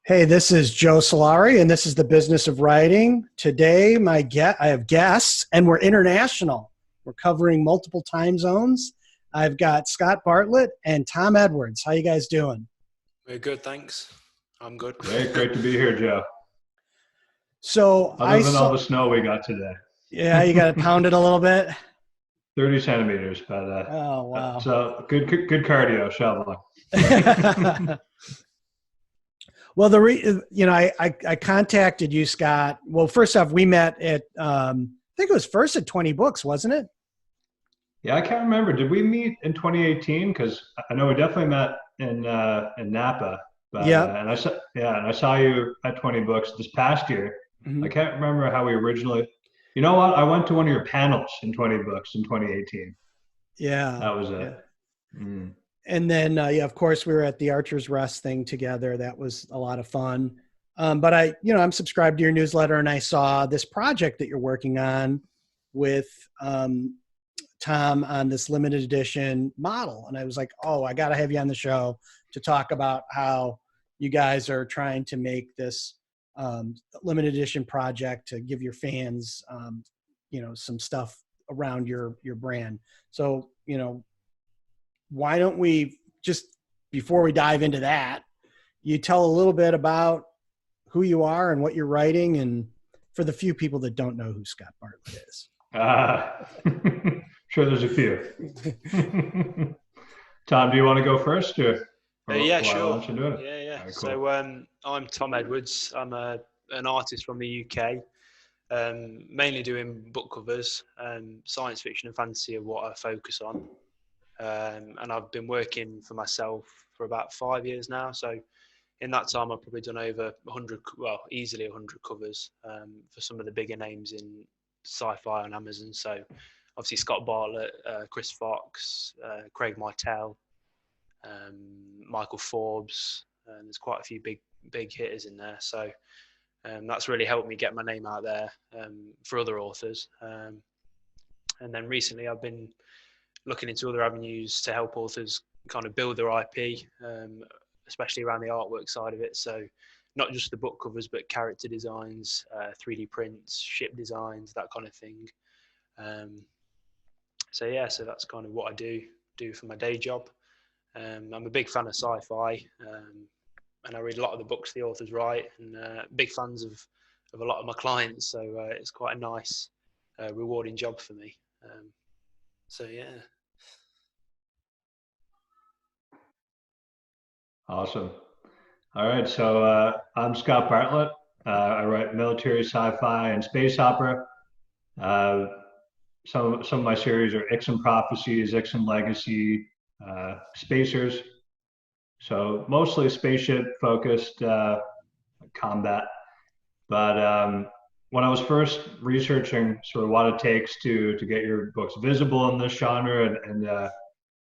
Hey, this is Joe Solari, and this is the Business of Writing. Today, I have guests, and we're international. We're covering multiple time zones. I've got Scott Bartlett and Tom Edwards. How you guys doing? We're good, thanks. I'm good. Great to be here, Joe. So I Other than all saw, the snow we got today, yeah, you got to pound it a little bit. 30 centimeters, but Oh, wow. so good cardio shoveling. Well, I contacted you, Scott. Well, first off, we met at, I think it was first at 20 Books, wasn't it? Yeah, I can't remember. Did we meet in 2018? Because I know we definitely met in Napa, but Yeah. and I saw you at 20 Books this past year. Mhm. I can't remember how we originally. You know what? I went to one of your panels in 20 Books in 2018. Yeah. That was Yeah. it. Mm. And then, yeah, of course, we were at the Archer's Rest thing together. That was a lot of fun. But I'm subscribed to your newsletter, and I saw this project that you're working on with Tom on this limited edition model. And I was like, oh, I got to have you on the show to talk about how you guys are trying to make this limited edition project to give your fans, some stuff around your brand. So, why don't we just, before we dive into that, you tell a little bit about who you are and what you're writing, and for the few people that don't know who Scott Bartlett is. Sure, there's a few. Tom, do you want to go first? Yeah, sure. Why don't you do it? Yeah. All right, cool. So I'm Tom Edwards. I'm an artist from the UK, mainly doing book covers. Science fiction and fantasy are what I focus on. And I've been working for myself for about 5 years now. So in that time, I've probably done over 100, well, easily 100 covers for some of the bigger names in sci-fi on Amazon. So obviously Scott Bartlett, Chris Fox, Craig Martell, Michael Forbes, and there's quite a few big hitters in there. So that's really helped me get my name out there for other authors. And then recently I've been looking into other avenues to help authors kind of build their IP, especially around the artwork side of it. So not just the book covers, but character designs, 3D prints, ship designs, that kind of thing. So that's kind of what I do for my day job. I'm a big fan of sci-fi, and I read a lot of the books the authors write, and big fans of a lot of my clients. So it's quite a nice, rewarding job for me. So yeah. Awesome. All right, so I'm Scott Bartlett. I write military sci-fi and space opera. Some of my series are Ixen Prophecies, Ixen Legacy, Spacers. So mostly spaceship focused combat. But when I was first researching sort of what it takes to get your books visible in this genre and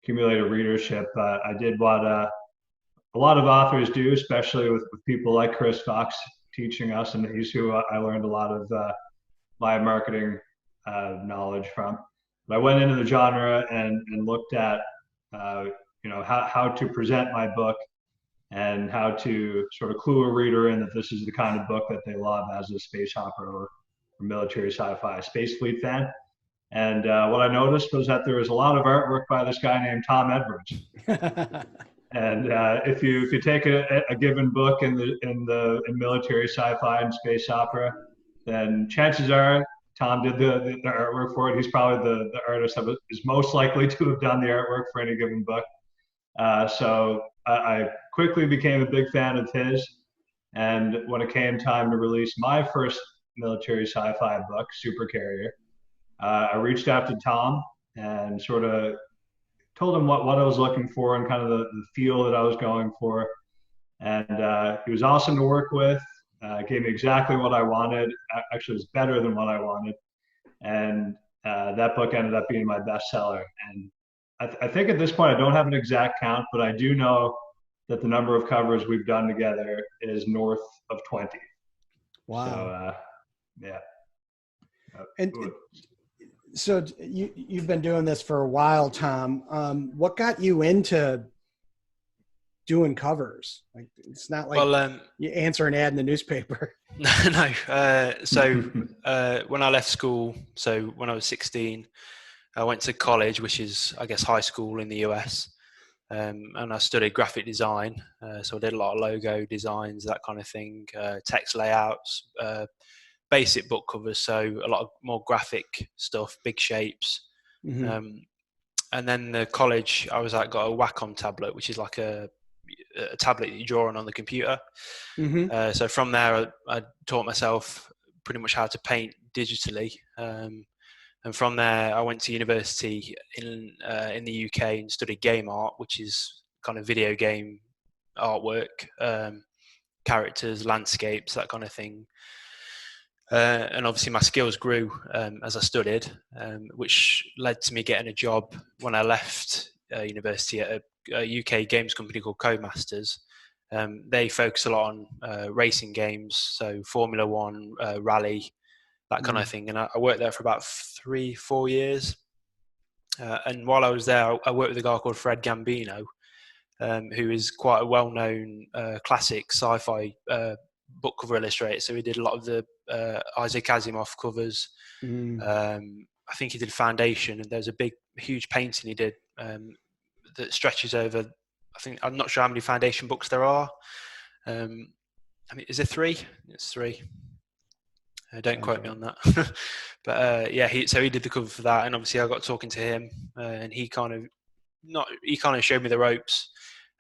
accumulate a readership, I did what a lot of authors do, especially with people like Chris Fox teaching us, and he's who I learned a lot of my marketing knowledge from. But I went into the genre and looked at how to present my book and how to sort of clue a reader in that this is the kind of book that they love as a space opera or military sci-fi space fleet fan. And what I noticed was that there was a lot of artwork by this guy named Tom Edwards. And if you take a given book in military sci-fi and space opera, then chances are Tom did the artwork for it. He's probably the artist that is most likely to have done the artwork for any given book. So I quickly became a big fan of his. And when it came time to release my first military sci-fi book, Super Carrier, I reached out to Tom and sort of told him what I was looking for and kind of the feel that I was going for. And he was awesome to work with, gave me exactly what I wanted. Actually, it was better than what I wanted. And that book ended up being my bestseller. And I think at this point, I don't have an exact count, but I do know that the number of covers we've done together is north of 20. Wow. So, yeah. And so you've been doing this for a while, Tom. What got you into doing covers? Like, it's not like Well, you answer an ad in the newspaper. no. So when I left school, so when I was 16, I went to college, which is, I guess, high school in the US. And I studied graphic design. So I did a lot of logo designs, that kind of thing, text layouts, basic book covers. So a lot of more graphic stuff, big shapes. Mm-hmm. And then the college, I was got a Wacom tablet, which is like a tablet that you draw on the computer. Mm-hmm. So from there, I taught myself pretty much how to paint digitally. And from there, I went to university in the UK and studied game art, which is kind of video game artwork, characters, landscapes, that kind of thing. And obviously my skills grew as I studied, which led to me getting a job when I left university at a UK games company called Codemasters. They focus a lot on racing games, so Formula One, rally, that kind of thing. And I worked there for about 3-4 years. And while I was there, I worked with a guy called Fred Gambino, who is quite a well-known classic sci-fi book cover illustrator. So he did a lot of the Isaac Asimov covers. I think he did Foundation, and there's a huge painting he did that stretches over, I'm not sure how many Foundation books there are. I mean, is it 3? It's 3. Don't quote me on that. But he did the cover for that, and obviously I got talking to him, and he kind of showed me the ropes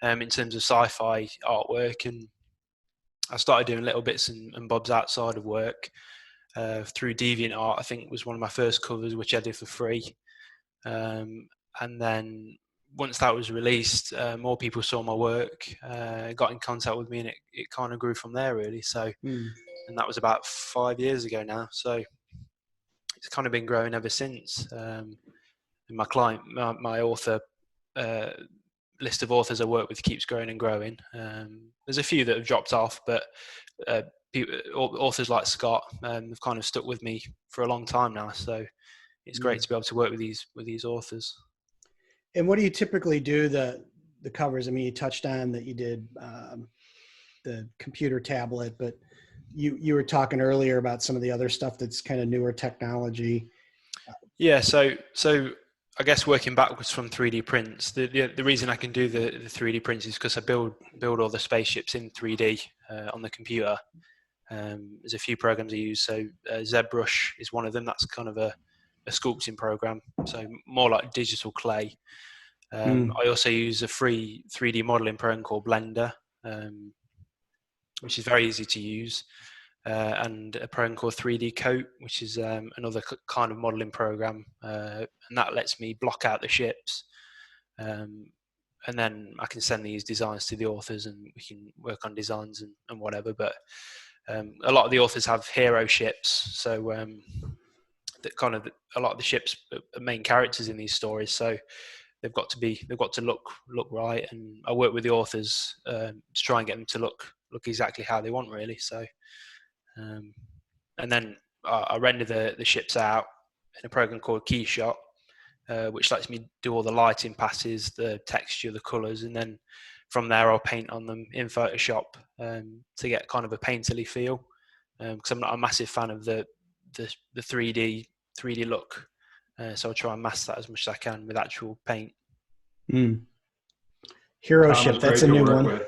in terms of sci-fi artwork, and I started doing little bits and bobs outside of work through DeviantArt. I think was one of my first covers, which I did for free. And then once that was released, more people saw my work, got in contact with me, and it kind of grew from there, really. So, and that was about 5 years ago now. So it's kind of been growing ever since. And my author list of authors I work with keeps growing and growing. There's a few that have dropped off, but authors like Scott have kind of stuck with me for a long time now. So it's great to be able to work with these authors. And what do you typically do the covers? I mean, you touched on that you did the computer tablet, but you were talking earlier about some of the other stuff that's kind of newer technology. Yeah, so I guess working backwards from 3D prints, the reason I can do the 3D prints is because I build all the spaceships in 3D on the computer. There's a few programs I use. So ZBrush is one of them. That's kind of a sculpting program, so more like digital clay. I also use a free 3D modeling program called Blender, which is very easy to use, and a program called 3D Coat, which is another kind of modeling program, and that lets me block out the ships, and then I can send these designs to the authors and we can work on designs and whatever. But a lot of the authors have hero ships, so that kind of a lot of the ships are main characters in these stories, so they've got to look right, and I work with the authors to try and get them to look exactly how they want, really. So and then I render the ships out in a program called Keyshot, which lets me do all the lighting passes, the texture, the colors, and then from there I'll paint on them in Photoshop to get kind of a painterly feel, because I'm not a massive fan of the 3D look, so I'll try and mask that as much as I can with actual paint. Hero ship, that's a new one.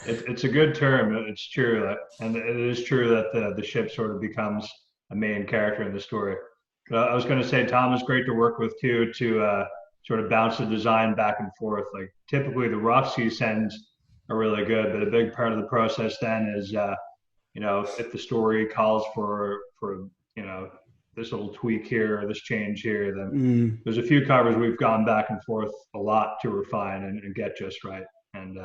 It's a good term. It's true, and it is true that the ship sort of becomes a main character in the story. I was going to say, Tom is great to work with too, to sort of bounce the design back and forth. Like typically the rough sea sends are really good, but a big part of the process then is if the story calls for this little tweak here or this change here, then there's a few covers we've gone back and forth a lot to refine and get just right. And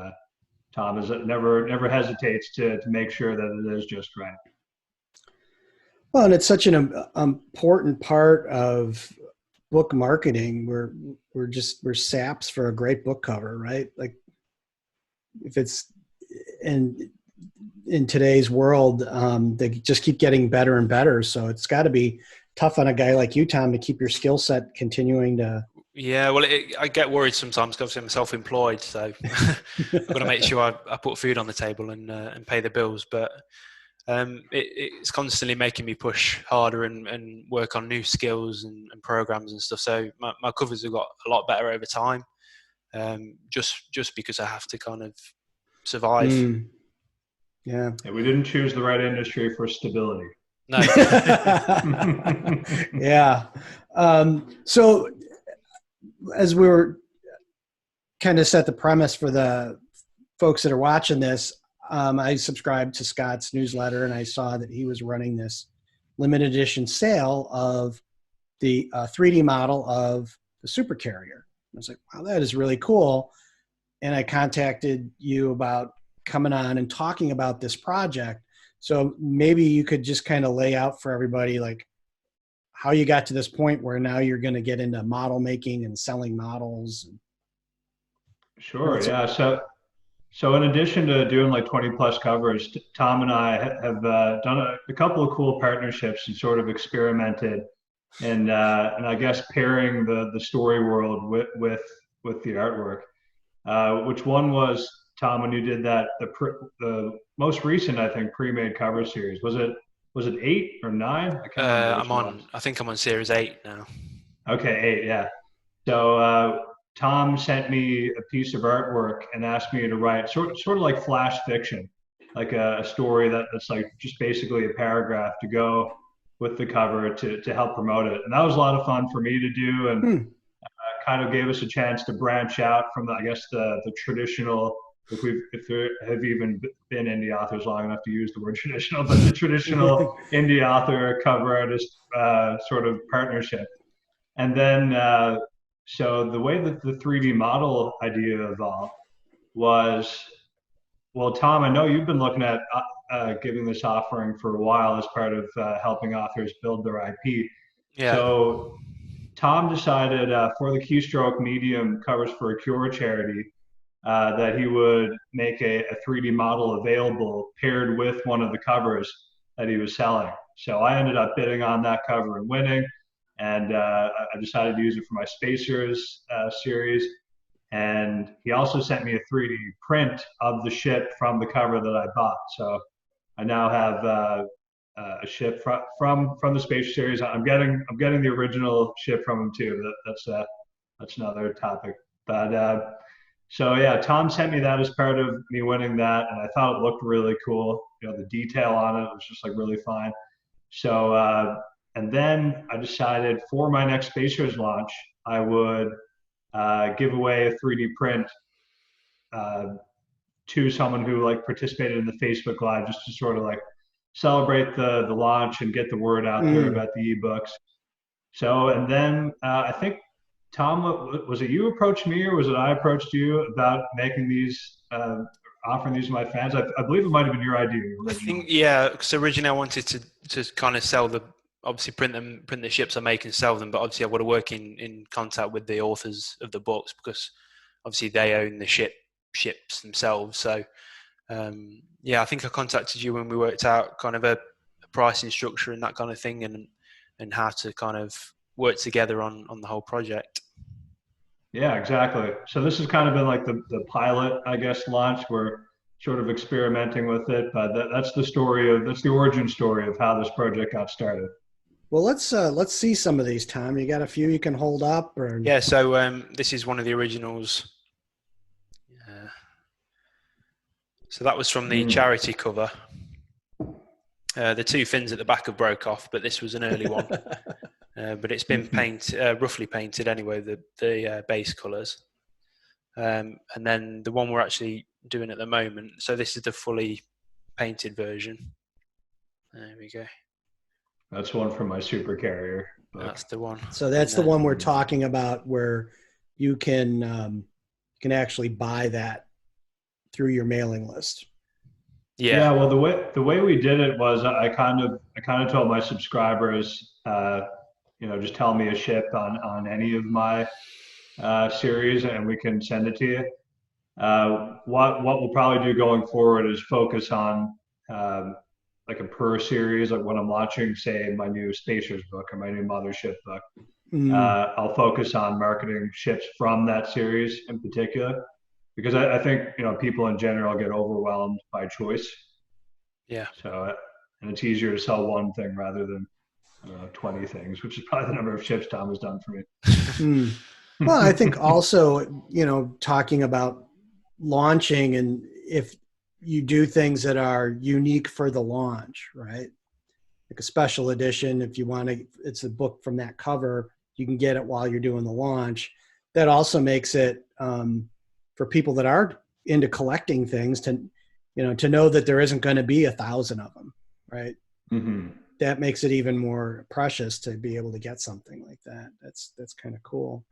Tom never hesitates to make sure that it is just right. Well, and it's such an important part of book marketing. We're saps for a great book cover, right? Like if it's in today's world, they just keep getting better and better. So it's got to be tough on a guy like you, Tom, to keep your skill set continuing to Yeah, well, I get worried sometimes because I'm self-employed, so I've got to make sure I put food on the table and pay the bills. But it's constantly making me push harder and work on new skills and programs and stuff. So my covers have got a lot better over time, just because I have to kind of survive. Yeah. We didn't choose the right industry for stability. No. Yeah. So as we were kind of set the premise for the folks that are watching this, I subscribed to Scott's newsletter and I saw that he was running this limited edition sale of the 3D model of the supercarrier. I was like, wow, that is really cool. And I contacted you about coming on and talking about this project. So maybe you could just kind of lay out for everybody, like how you got to this point where now you're going to get into model making and selling models. Sure. Yeah. So in addition to doing like 20 plus covers, Tom and I have done a couple of cool partnerships and sort of experimented and I guess pairing the story world with the artwork. Which one was, Tom, when you did that, the most recent, I think, pre-made cover series? Was it 8 or 9? I can't remember. I think I'm on series 8 now. Okay, 8, yeah. So Tom sent me a piece of artwork and asked me to write sort of like flash fiction, like a story that's like just basically a paragraph to go with the cover to help promote it. And that was a lot of fun for me to do, and kind of gave us a chance to branch out from the traditional, if there have even been indie authors long enough to use the word traditional, but the traditional indie author cover artist sort of partnership. And then so the way that the 3D model idea evolved was, well, Tom, I know you've been looking at giving this offering for a while as part of helping authors build their IP. Yeah. So Tom decided for the Keystroke Medium Covers for a Cure charity that he would make a 3D model available paired with one of the covers that he was selling. So I ended up bidding on that cover and winning, and I decided to use it for my Spacers series. And he also sent me a 3D print of the ship from the cover that I bought. So I now have a ship from the Space series. I'm getting the original ship from him too. That's another topic. But so yeah, Tom sent me that as part of me winning that, and I thought it looked really cool. You know, the detail on it was just like really fine. So and then I decided for my next Spacers launch, I would give away a 3D print to someone who like participated in the Facebook Live, just to sort of like celebrate the launch and get the word out there about the ebooks. So, and then I think, Tom, was it you approached me or was it I approached you about making these, offering these to my fans? I believe it might have been your idea originally. I think, yeah, because originally I wanted to kind of sell obviously print the ships I make and sell them, but obviously I want to work in contact with the authors of the books because obviously they own the ships themselves. So yeah, I think I contacted you when we worked out kind of a pricing structure and that kind of thing, and how to kind of work together on the whole project. Yeah, exactly. So this has kind of been like the pilot, I guess, launch. We're sort of experimenting with it, but that's the origin story of how this project got started. Well, let's see some of these, Tom. You got a few you can hold up? Or... Yeah, so this is one of the originals. So that was from the charity cover. The two fins at the back have broke off, but this was an early one. But it's been roughly painted anyway, the base colours. And then the one we're actually doing at the moment, so this is the fully painted version. There we go. That's one from my Supercarrier book. That's the one. So that's the one we're talking about, where you can actually buy that through your mailing list. Yeah. Well, the way we did it was I kind of told my subscribers, just tell me a ship on any of my series and we can send it to you. What we'll probably do going forward is focus on like a per series, like when I'm launching, say, my new Spacers book or my new Mothership book, I'll focus on marketing ships from that series in particular, because I think, you know, people in general get overwhelmed by choice. Yeah. So, and it's easier to sell one thing rather than 20 things, which is probably the number of ships Tom has done for me. Well, I think also, you know, talking about launching, and if you do things that are unique for the launch, right? Like a special edition, if you want to, it's a book from that cover, you can get it while you're doing the launch. That also makes it for people that are into collecting things to, you know, to know that there isn't going to be 1,000 of them, right? Mm-hmm. That makes it even more precious to be able to get something like that. That's kind of cool.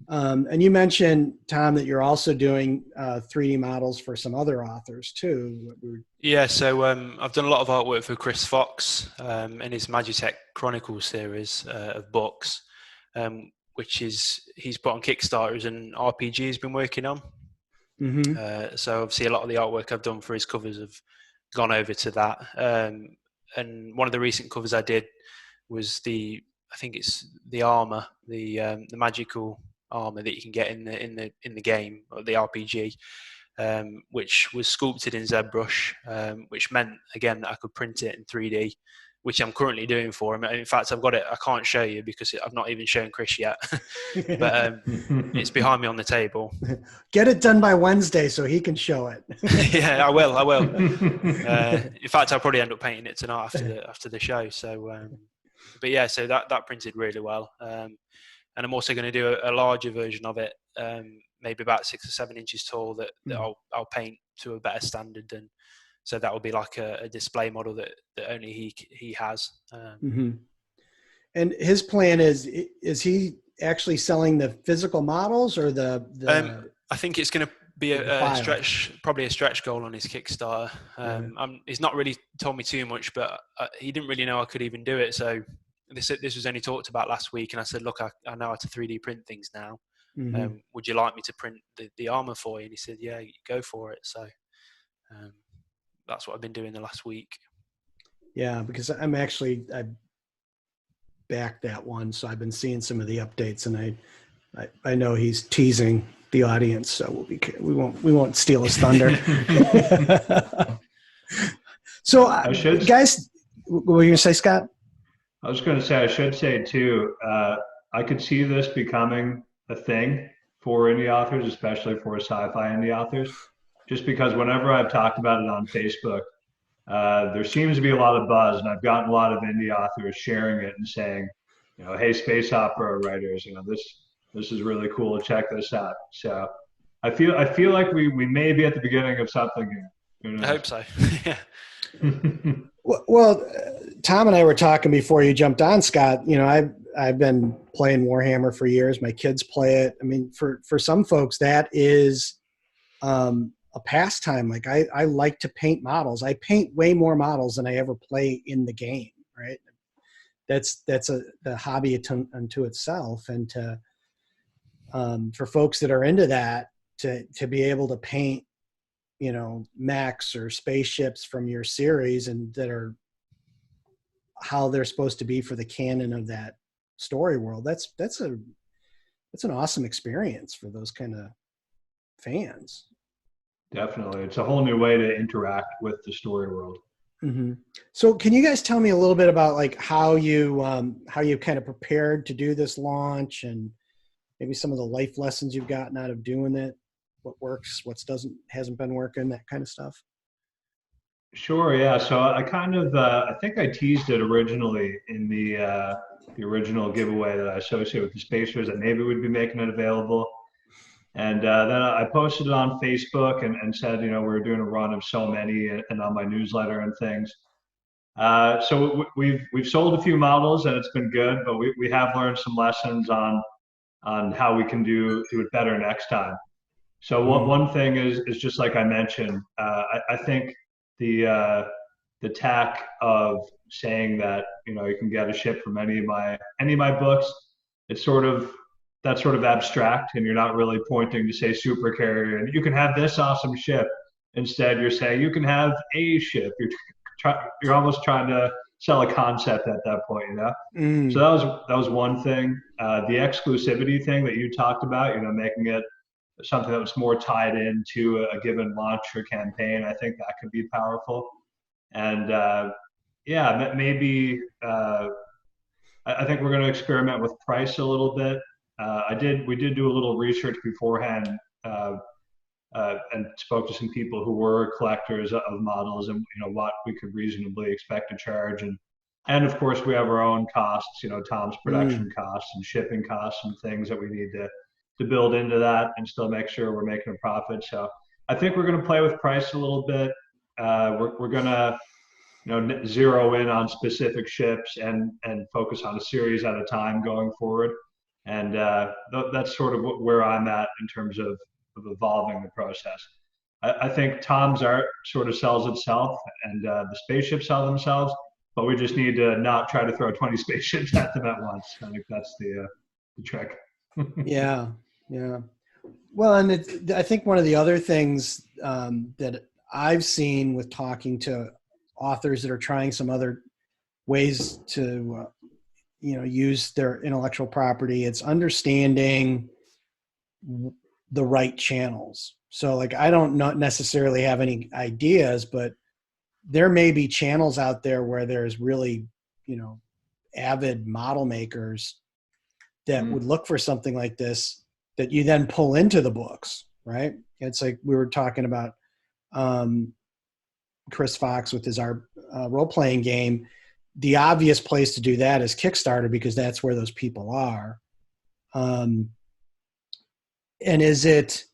And you mentioned, Tom, that you're also doing 3D models for some other authors too. Yeah, so I've done a lot of artwork for Chris Fox in his Magitech Chronicles series of books, which he's put on Kickstarter as an RPG he's been working on. Mm-hmm. So obviously a lot of the artwork I've done for his covers have gone over to that. And one of the recent covers I did was I think it's the armor, the magical armor that you can get in the game, or the RPG, which was sculpted in ZBrush, which meant again that I could print it in 3D, which I'm currently doing for him. In fact, I've got it. I can't show you because I've not even shown Chris yet, but it's behind me on the table. Get it done by Wednesday so he can show it. Yeah, I will. In fact, I'll probably end up painting it tonight after the show. So, but yeah, so that printed really well. And I'm also going to do a larger version of it, maybe about 6 or 7 inches tall, that I'll paint to a better standard. And so that will be like a display model that only he has. Mm-hmm. And his plan is he actually selling the physical models or the I think it's going to be a stretch, probably a stretch goal on his Kickstarter. He's not really told me too much, but he didn't really know I could even do it. So this was only talked about last week, and I said, look, I know how to 3D print things now. Mm-hmm. Would you like me to print the armor for you? And he said, yeah, go for it. So that's what I've been doing the last week. Yeah, because I backed that one, so I've been seeing some of the updates, and I know he's teasing the audience, so we won't steal his thunder. So, guys, what were you gonna say, Scott? I was going to say, I should say too, I could see this becoming a thing for indie authors, especially for sci-fi indie authors, just because whenever I've talked about it on Facebook, there seems to be a lot of buzz, and I've gotten a lot of indie authors sharing it and saying, you know, hey, space opera writers, you know, this is really cool. Check this out. So I feel like we may be at the beginning of something here. I hope so. Yeah. Well, Tom and I were talking before you jumped on, Scott. You know, I've been playing Warhammer for years. My kids play it. I mean, for some folks, that is a pastime. Like I like to paint models. I paint way more models than I ever play in the game. Right? That's the hobby unto itself. And for folks that are into that, to be able to paint, you know, mechs or spaceships from your series, and that are how they're supposed to be for the canon of that story world. That's an awesome experience for those kind of fans. Definitely. It's a whole new way to interact with the story world. Mm-hmm. So can you guys tell me a little bit about like how you kind of prepared to do this launch, and maybe some of the life lessons you've gotten out of doing it? What works, what hasn't been working, that kind of stuff? Sure, yeah. So I kind of, I think I teased it originally in the original giveaway that I associate with the Spacers, that maybe we'd be making it available. And then I posted it on Facebook and said, you know, we're doing a run of so many, and on my newsletter and things. So we've sold a few models, and it's been good, but we have learned some lessons on how we can do it better next time. So one thing is just like I mentioned, I think the tack of saying that, you know, you can get a ship from any of my books, that's sort of abstract, and you're not really pointing to say super carrier and you can have this awesome ship. Instead, you're saying you can have a ship. You're almost trying to sell a concept at that point, So that was one thing. The exclusivity thing that you talked about, making it something that was more tied into a given launch or campaign, I think that could be powerful. And maybe I think we're going to experiment with price a little bit. We did do a little research beforehand and spoke to some people who were collectors of models and what we could reasonably expect to charge, and of course we have our own costs, Tom's production costs and shipping costs and things that we need to build into that and still make sure we're making a profit. So I think we're going to play with price a little bit. We're going to zero in on specific ships and focus on a series at a time going forward. And that's sort of where I'm at in terms of evolving the process. I think Tom's art sort of sells itself, and the spaceships sell themselves, but we just need to not try to throw 20 spaceships at them at once. I think that's the trick. Yeah. Well, and I think one of the other things that I've seen with talking to authors that are trying some other ways to use their intellectual property, it's understanding the right channels. So like, I don't not necessarily have any ideas, but there may be channels out there where there's really, avid model makers that would look for something like this that you then pull into the books, right? It's like we were talking about Chris Fox with his role-playing game. The obvious place to do that is Kickstarter, because that's where those people are. And is it,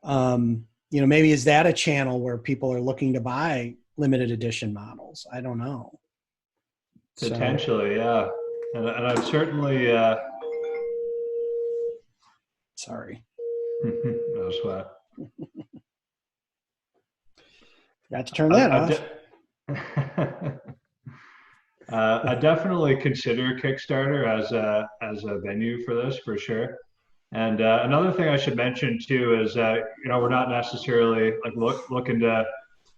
maybe is that a channel where people are looking to buy limited edition models? I don't know. Potentially, yeah. And I'd certainly... Sorry. No sweat. Got to turn that off. I definitely consider Kickstarter as a venue for this, for sure. And another thing I should mention too is we're not necessarily like looking to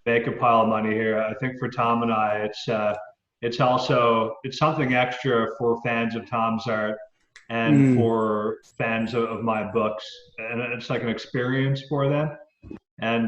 make a pile of money here. I think for Tom and I, it's something extra for fans of Tom's art and for fans of my books, and it's like an experience for them. And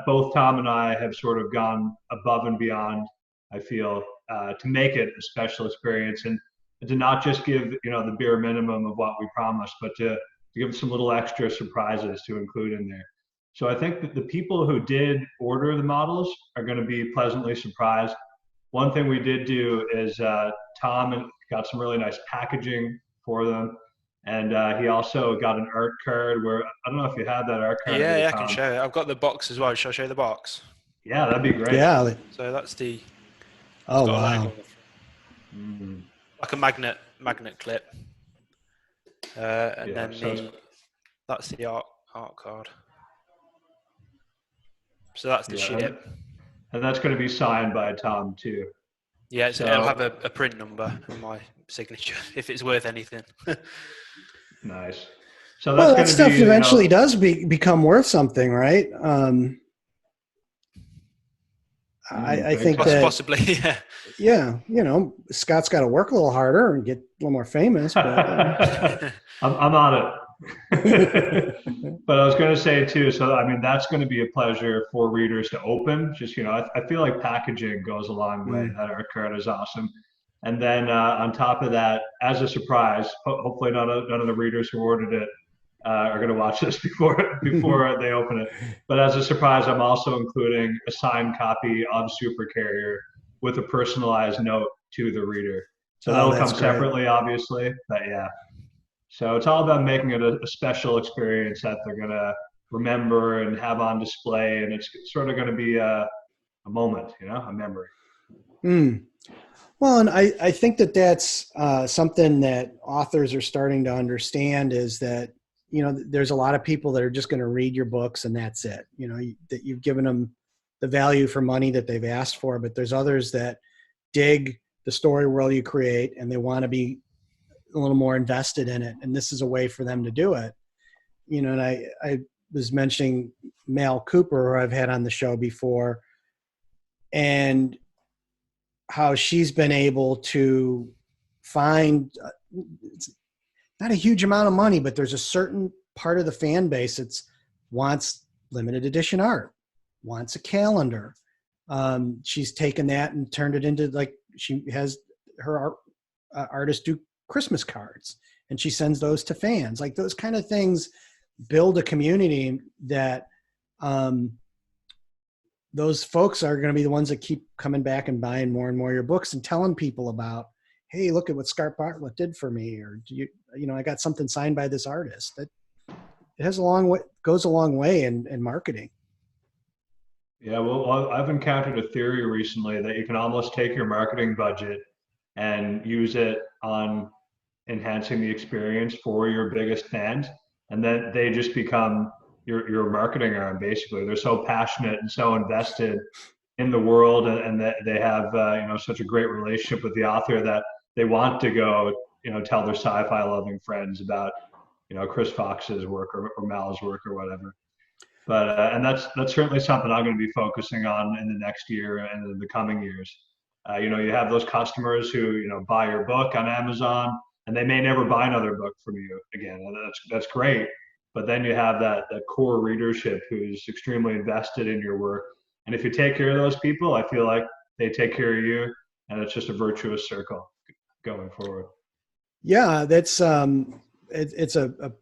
both Tom and I have sort of gone above and beyond, I feel, to make it a special experience, and to not just give the bare minimum of what we promised, but to give some little extra surprises to include in there. So I think that the people who did order the models are going to be pleasantly surprised. One thing we did do is Tom got some really nice packaging for them. And he also got an art card where, I don't know if you have that art card. Yeah, I can show it. I've got the box as well. Shall I show you the box? Yeah, that'd be great. Yeah. So that's the... Oh, wow. Like a magnet clip. And then that's the art card. So that's the ship. And that's going to be signed by Tom too. Yeah, so it'll have a print number and my signature, if it's worth anything. Nice. So that stuff eventually does become worth something, right? I think that possibly, yeah. Yeah, Scott's got to work a little harder and get a little more famous. But, I'm on it. But I was going to say too, so I mean, that's going to be a pleasure for readers to open. Just, I feel like packaging goes a long way. That art card is awesome. And then on top of that, as a surprise, hopefully none of the readers who ordered it are going to watch this before they open it. But as a surprise, I'm also including a signed copy of Super Carrier with a personalized note to the reader. So that'll come separately, obviously. But yeah. So it's all about making it a special experience that they're going to remember and have on display. And it's sort of going to be a moment, a memory. Well, and I think that's something that authors are starting to understand, is that, there's a lot of people that are just going to read your books and that's it. That you've given them the value for money that they've asked for, but there's others that dig the story world you create and they want to be a little more invested in it. And this is a way for them to do it. And I was mentioning Mal Cooper, who I've had on the show before, and how she's been able to find it's not a huge amount of money, but there's a certain part of the fan base that wants limited edition art, wants a calendar. She's taken that and turned it into, like, she has her artists do Christmas cards, and she sends those to fans. Like, those kind of things build a community that those folks are going to be the ones that keep coming back and buying more and more of your books and telling people about, hey, look at what Scott Bartlett did for me, or I got something signed by this artist. That it has a long way, goes a long way in marketing. Yeah, well, I've encountered a theory recently that you can almost take your marketing budget and use it on enhancing the experience for your biggest fans, and then they just become your marketing arm. Basically, they're so passionate and so invested in the world, and that they have such a great relationship with the author that they want to go tell their sci-fi loving friends about Chris Fox's work or Mal's work or whatever. But and that's certainly something I'm going to be focusing on in the next year and in the coming years. You have those customers who buy your book on Amazon, and they may never buy another book from you again. And that's great. But then you have that core readership who's extremely invested in your work. And if you take care of those people, I feel like they take care of you, and it's just a virtuous circle going forward. Yeah, that's it's a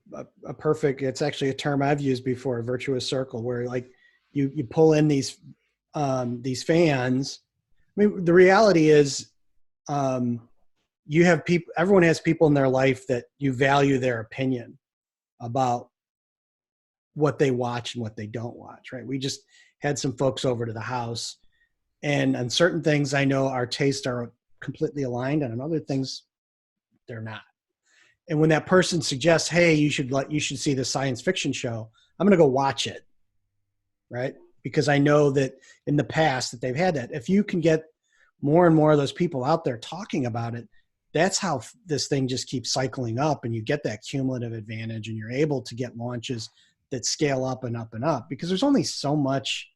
perfect. It's actually a term I've used before, a virtuous circle, where like you pull in these fans. I mean, the reality is, you have people. Everyone has people in their life that you value their opinion about what they watch and what they don't watch. Right? We just had some folks over to the house, and on certain things, I know our tastes are completely aligned, and on other things, they're not. And when that person suggests, hey, you should see the science fiction show, I'm going to go watch it. Right? Because I know that in the past that they've had that. If you can get more and more of those people out there talking about it, that's how this thing just keeps cycling up, and you get that cumulative advantage, and you're able to get launches that scale up and up and up, because there's only so much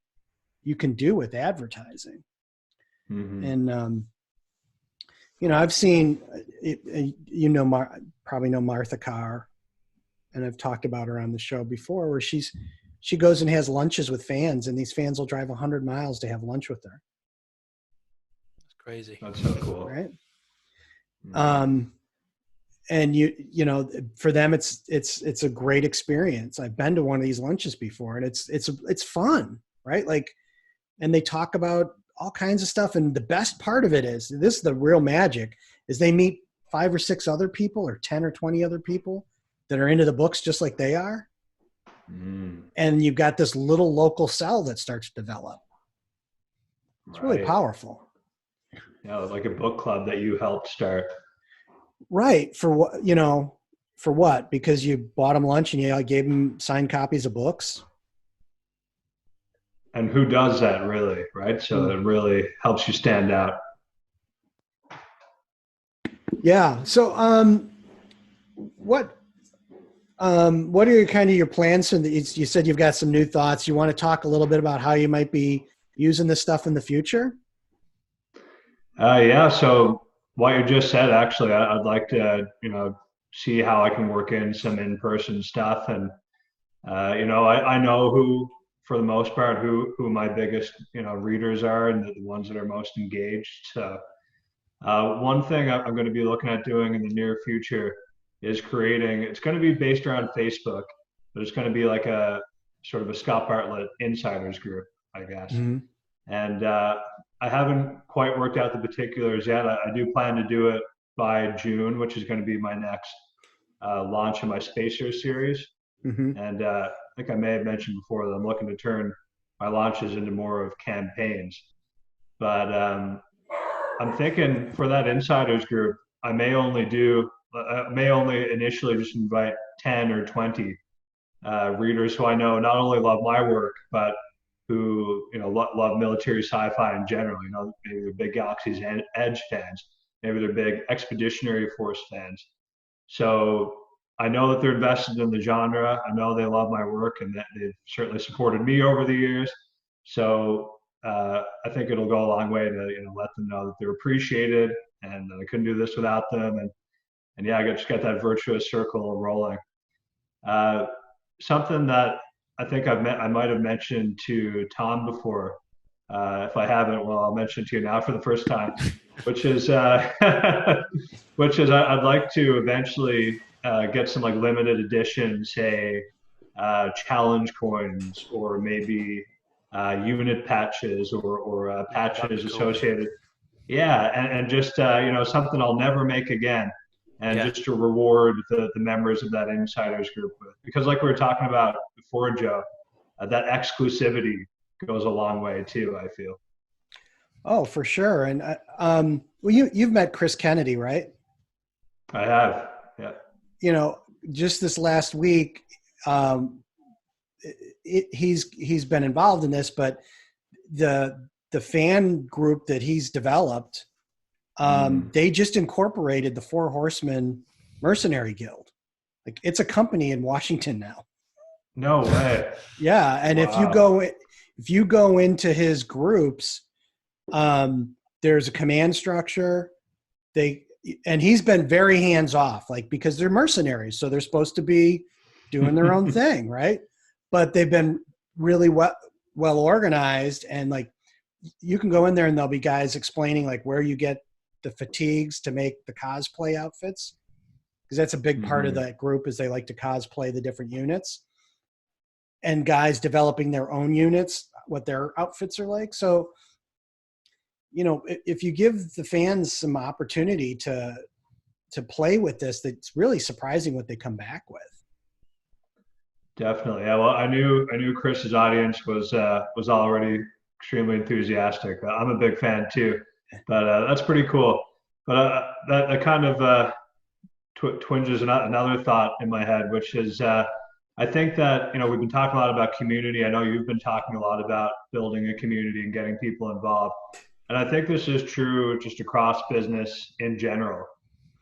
you can do with advertising. Mm-hmm. And, I've seen, probably know Martha Carr, and I've talked about her on the show before, where she goes and has lunches with fans, and these fans will drive 100 miles to have lunch with her. That's crazy. That's so cool. Right. Mm-hmm. And for them, it's a great experience. I've been to one of these lunches before, and it's fun, right? Like, and they talk about all kinds of stuff. And the best part of it is, this is the real magic, is they meet 5 or 6 other people, or 10 or 20 other people that are into the books just like they are. Mm. And you've got this little local cell that starts to develop. It's really powerful. Yeah, like a book club that you helped start. Right. For what, for what? Because you bought them lunch and you gave them signed copies of books. And who does that, really, right? So it really helps you stand out. Yeah. So, what are your plans? You said you've got some new thoughts. You want to talk a little bit about how you might be using this stuff in the future? Yeah. So what you just said, actually, I'd like to, see how I can work in some in-person stuff. And, I know who, for the most part, who my biggest, readers are, and the ones that are most engaged. So one thing I'm going to be looking at doing in the near future is creating, it's going to be based around Facebook, but it's going to be like a sort of a Scott Bartlett insiders group, I guess. Mm-hmm. And I haven't quite worked out the particulars yet. I do plan to do it by June, which is going to be my next launch of my Spacers series. Mm-hmm. And I think I may have mentioned before that I'm looking to turn my launches into more of campaigns. But I'm thinking for that insiders group, I may only initially just invite 10 or 20 readers who I know not only love my work, but who love military sci-fi in general. Maybe they're big Galaxy's Edge fans, maybe they're big Expeditionary Force fans. So I know that they're invested in the genre. I know they love my work, and that they've certainly supported me over the years. So I think it'll go a long way to let them know that they're appreciated and that I couldn't do this without them. And yeah, I just got that virtuous circle rolling. Something that I think I might have mentioned to Tom before. If I haven't, well, I'll mention to you now for the first time, which is I'd like to eventually get some like limited edition, say, challenge coins, or maybe unit patches, or patches associated. Yeah, and just something I'll never make again, and just to reward the members of that insiders group with, because like we were talking about before, Joe, that exclusivity goes a long way too, I feel. Oh, for sure. And well, you've met Chris Kennedy, right? I have. Yeah. Just this last week, he's been involved in this, but the fan group that he's developed, they just incorporated the Four Horsemen Mercenary Guild. Like, it's a company in Washington now. No way. Yeah, and wow. If you go into his groups, there's a command structure. And he's been very hands off, like, because they're mercenaries, so they're supposed to be doing their own thing, right? But they've been really well organized, and like, you can go in there and there'll be guys explaining like where you get the fatigues to make the cosplay outfits, because that's a big part of that group, is they like to cosplay the different units, and guys developing their own units, what their outfits are like. So, if you give the fans some opportunity to play with this, it's really surprising what they come back with. Definitely. Yeah. Well, I knew Chris's audience was already extremely enthusiastic. I'm a big fan too, but that's pretty cool. But that kind of twinges another thought in my head, which is I think that we've been talking a lot about community. I know you've been talking a lot about building a community and getting people involved, and I think this is true just across business in general.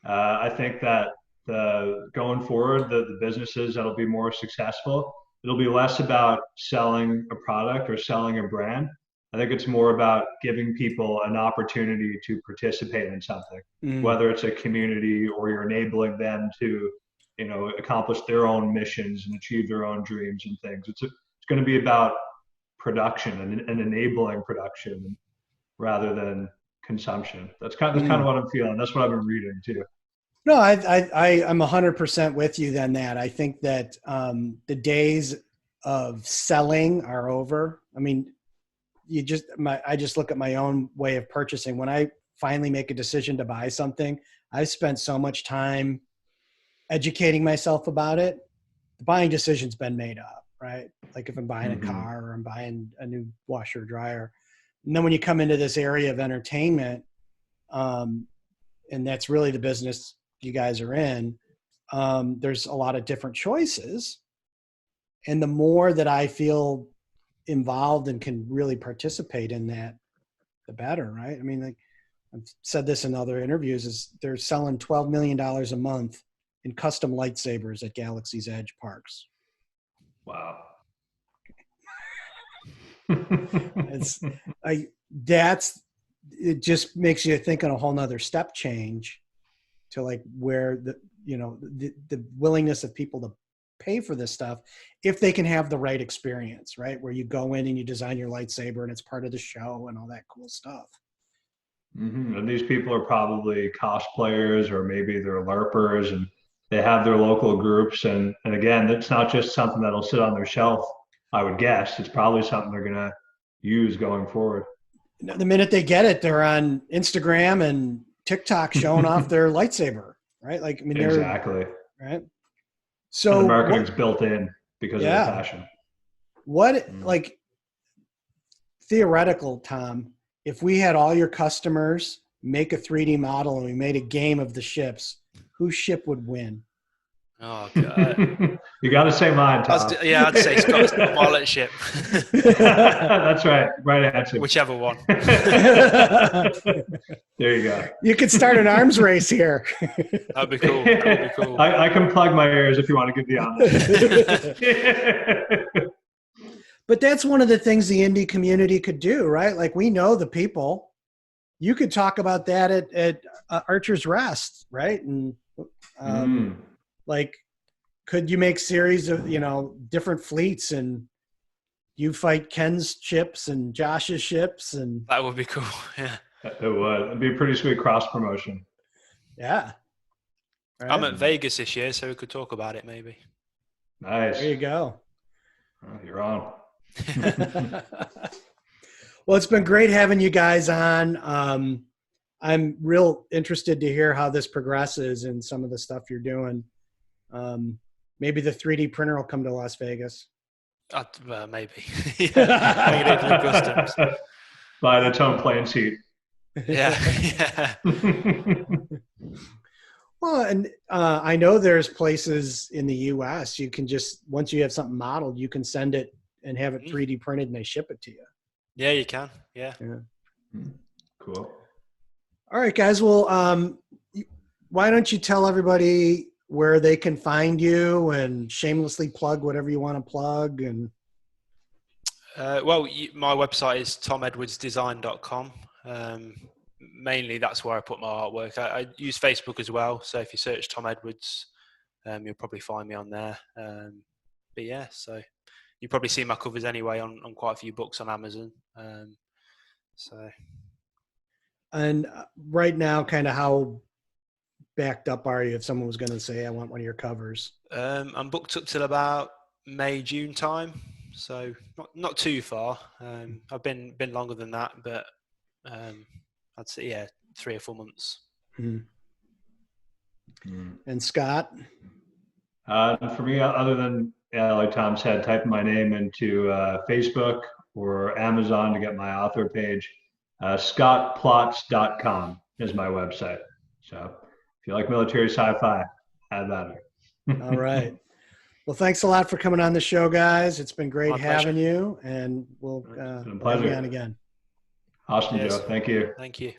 I think that going forward, the businesses that'll be more successful, it'll be less about selling a product or selling a brand. I think it's more about giving people an opportunity to participate in something, whether it's a community or you're enabling them to, accomplish their own missions and achieve their own dreams and things. It's going to be about production and enabling production rather than consumption. That's kind of what I'm feeling. That's what I've been reading too. No, I'm 100% with you on that. I think that the days of selling are over. I mean, I just look at my own way of purchasing. When I finally make a decision to buy something, I've spent so much time educating myself about it. The buying decision's been made up, right? Like if I'm buying a car or I'm buying a new washer or dryer. And then when you come into this area of entertainment, and that's really the business you guys are in, there's a lot of different choices. And the more that I feel involved and can really participate in that, the better, right? I mean, like I've said this in other interviews, is they're selling $12 million a month in custom lightsabers at Galaxy's Edge parks. Wow. It just makes you think on a whole nother step change to like where the willingness of people to pay for this stuff, if they can have the right experience, right? Where you go in and you design your lightsaber and it's part of the show and all that cool stuff. And these people are probably cosplayers, or maybe they're LARPers, and they have their local groups. And again, it's not just something that'll sit on their shelf, I would guess. It's probably something they're going to use going forward. The minute they get it, they're on Instagram and TikTok showing off their lightsaber, right? Like, I mean, exactly. Right. So and the marketing's built in because of the passion. Like theoretical, Tom, if we had all your customers make a 3D model and we made a game of the ships, whose ship would win? Oh, God. You got to say mine, Tom. I'd say Scott Bartlett ship. That's right. Right answer. Whichever one. There you go. You could start an arms race here. That'd be cool. I can plug my ears if you want to give the honor. But that's one of the things the indie community could do, right? Like, we know the people. You could talk about that at Archer's Rest, right? And like, could you make series of, different fleets, and you fight Ken's ships and Josh's ships, and that would be cool. Yeah, it would. It'd be a pretty sweet cross promotion. Yeah. Right. I'm at Vegas this year, so we could talk about it maybe. Nice. There you go. Oh, you're on. Well, it's been great having you guys on. I'm real interested to hear how this progresses and some of the stuff you're doing. Maybe the 3D printer will come to Las Vegas. Maybe. Customs. Buy its own plane seat. Yeah. Well, and I know there's places in the U.S. you can just, once you have something modeled, you can send it and have it 3D printed and they ship it to you. Yeah, you can. Yeah. Cool. All right, guys. Well, why don't you tell everybody where they can find you and shamelessly plug whatever you want to plug? And my website is tomedwardsdesign.com. Mainly that's where I put my artwork. I use Facebook as well, so if you search Tom Edwards, you'll probably find me on there. But yeah, so you probably see my covers anyway on quite a few books on Amazon. And right now, kind of how backed up are you if someone was going to say, I want one of your covers? I'm booked up till about May, June time, so not too far. I've been longer than that, but I'd say 3 or 4 months. And Scott? For me, other than like Tom said, typing my name into Facebook or Amazon to get my author page, scottplots.com is my website. So if you like military sci-fi, add that in. All right. Well, thanks a lot for coming on the show, guys. It's been great having you, and we'll have you on again. Awesome, Joe. Thank you. Thank you.